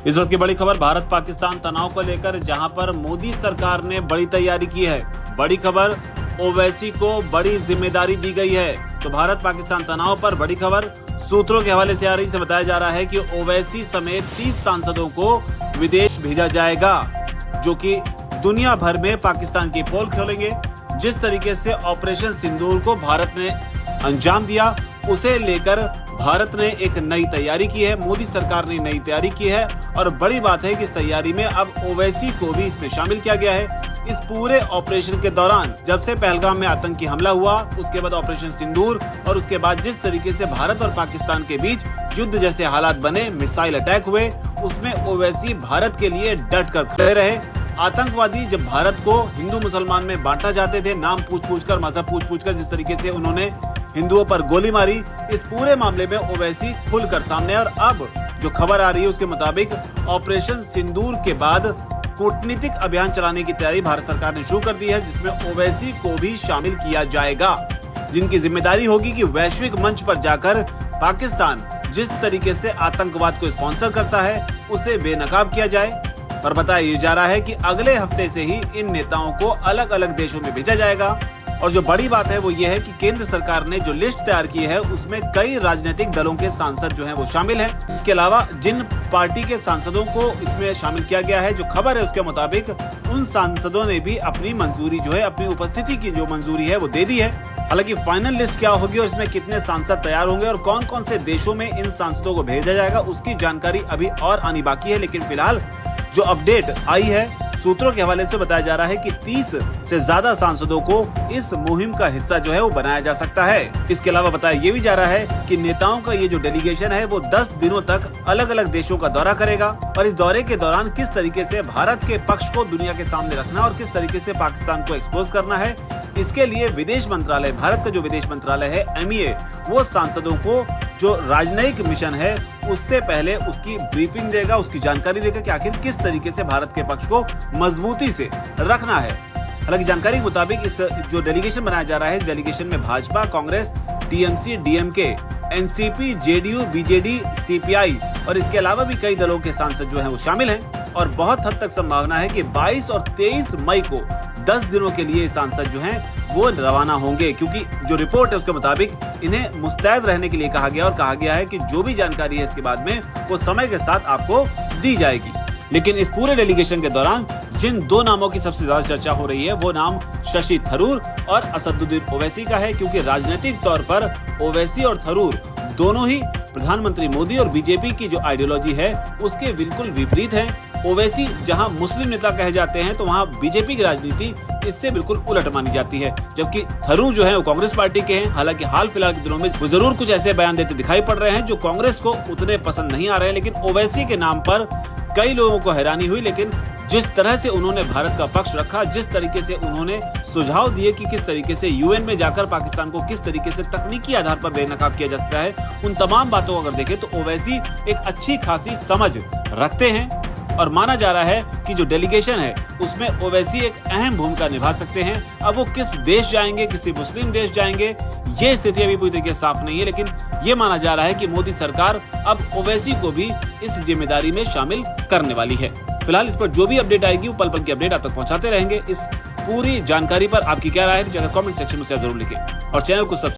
इस वक्त की बड़ी खबर भारत पाकिस्तान तनाव को लेकर, जहां पर मोदी सरकार ने बड़ी तैयारी की है। बड़ी खबर, ओवैसी को बड़ी जिम्मेदारी दी गई है। तो भारत पाकिस्तान तनाव पर बड़ी खबर सूत्रों के हवाले से आ रही से बताया जा रहा है कि ओवैसी समेत 30 सांसदों को विदेश भेजा जाएगा, जो कि दुनिया भर में पाकिस्तान की पोल खोलेंगे। जिस तरीके से ऑपरेशन सिंदूर को भारत ने अंजाम दिया, उसे लेकर भारत ने एक नई तैयारी की है। मोदी सरकार ने नई तैयारी की है और बड़ी बात है कि इस तैयारी में अब ओवैसी को भी इसमें शामिल किया गया है। इस पूरे ऑपरेशन के दौरान, जब से पहलगाम में आतंकी हमला हुआ, उसके बाद ऑपरेशन सिंदूर और उसके बाद जिस तरीके से भारत और पाकिस्तान के बीच युद्ध जैसे हालात बने, मिसाइल अटैक हुए, उसमें ओवैसी भारत के लिए डट कर खड़े रहे। आतंकवादी जब भारत को हिंदू मुसलमान में बांटा जाते थे, नाम पूछ कर, मजहब पूछ कर, जिस तरीके से उन्होंने हिंदुओं पर गोली मारी, इस पूरे मामले में ओवैसी खुलकर सामने। और अब जो खबर आ रही है उसके मुताबिक ऑपरेशन सिंदूर के बाद कूटनीतिक अभियान चलाने की तैयारी भारत सरकार ने शुरू कर दी है, जिसमें ओवैसी को भी शामिल किया जाएगा, जिनकी जिम्मेदारी होगी कि वैश्विक मंच पर जाकर पाकिस्तान जिस तरीके से आतंकवाद को स्पॉन्सर करता है, उसे बेनकाब किया जाए। और बताया जा रहा है कि अगले हफ्ते से ही इन नेताओं को अलग अलग देशों में भेजा जाएगा। और जो बड़ी बात है वो ये है कि केंद्र सरकार ने जो लिस्ट तैयार की है, उसमें कई राजनीतिक दलों के सांसद जो हैं वो शामिल हैं। इसके अलावा जिन पार्टी के सांसदों को इसमें शामिल किया गया है, जो खबर है उसके मुताबिक उन सांसदों ने भी अपनी मंजूरी जो है, अपनी उपस्थिति की जो मंजूरी है वो दे दी है। हालांकि फाइनल लिस्ट क्या होगी और इसमें कितने सांसद तैयार होंगे और कौन कौन से देशों में इन सांसदों को भेजा जाएगा, उसकी जानकारी अभी और आनी बाकी है। लेकिन फिलहाल जो अपडेट आई है, सूत्रों के हवाले से बताया जा रहा है कि 30 से ज्यादा सांसदों को इस मुहिम का हिस्सा जो है वो बनाया जा सकता है। इसके अलावा बताया ये भी जा रहा है कि नेताओं का ये जो डेलीगेशन है वो 10 दिनों तक अलग अलग देशों का दौरा करेगा और इस दौरे के दौरान किस तरीके से भारत के पक्ष को दुनिया के सामने रखना और किस तरीके से पाकिस्तान को एक्सपोज करना है, इसके लिए विदेश मंत्रालय, भारत का जो विदेश मंत्रालय है MEA, वो सांसदों को जो राजनयिक मिशन है उससे पहले उसकी ब्रीफिंग देगा, उसकी जानकारी देगा कि आखिर किस तरीके से भारत के पक्ष को मजबूती से रखना है। हालांकि जानकारी के मुताबिक इस जो डेलीगेशन बनाया जा रहा है, डेलीगेशन में Bhajpa, Congress, TMC, DMK, NCP, JDU, BJD, CPI और इसके अलावा भी कई दलों के सांसद जो हैं वो शामिल हैं। और बहुत हद तक संभावना है कि 22 और 23 मई को 10 दिनों के लिए सांसद जो हैं वो रवाना होंगे, क्योंकि जो रिपोर्ट है उसके मुताबिक इन्हें मुस्तैद रहने के लिए कहा गया और कहा गया है कि जो भी जानकारी है इसके बाद में वो समय के साथ आपको दी जाएगी। लेकिन इस पूरे डेलीगेशन के दौरान जिन दो नामों की सबसे ज्यादा चर्चा हो रही है, वो नाम शशि थरूर और असदुद्दीन ओवैसी का है, क्योंकि राजनीतिक तौर पर ओवैसी और थरूर दोनों ही प्रधानमंत्री मोदी और बीजेपी की जो आइडियोलॉजी है उसके बिल्कुल विपरीत है। ओवैसी जहां मुस्लिम नेता कहे जाते हैं, तो वहां बीजेपी की राजनीति इससे बिल्कुल उलट मानी जाती है, जबकि थरूर जो है वो कांग्रेस पार्टी के हैं। हालांकि हाल फिलहाल के दिनों में वो जरूर कुछ ऐसे बयान देते दिखाई पड़ रहे हैं जो कांग्रेस को उतने पसंद नहीं आ रहे हैं। लेकिन ओवैसी के नाम पर कई लोगों को हैरानी हुई, लेकिन जिस तरह से उन्होंने भारत का पक्ष रखा, जिस तरीके से उन्होंने सुझाव दिए कि किस तरीके से UN में जाकर पाकिस्तान को किस तरीके से तकनीकी आधार पर बेनकाब किया जा सकता है, उन तमाम बातों को अगर देखें तो ओवैसी एक अच्छी खासी समझ रखते हैं। और माना जा रहा है कि जो डेलीगेशन है उसमें ओवैसी एक अहम भूमिका निभा सकते हैं। अब वो किस देश जाएंगे, किसी मुस्लिम देश जाएंगे, ये स्थिति अभी पूरी तरीके से साफ नहीं है, लेकिन ये माना जा रहा है कि मोदी सरकार अब ओवैसी को भी इस जिम्मेदारी में शामिल करने वाली है। फिलहाल इस पर जो भी अपडेट आएगी वो पल पल की अपडेट आप तक पहुंचाते रहेंगे। इस पूरी जानकारी पर आपकी क्या राय है, कमेंट सेक्शन में जरूर लिखें और चैनल को सब्सक्राइब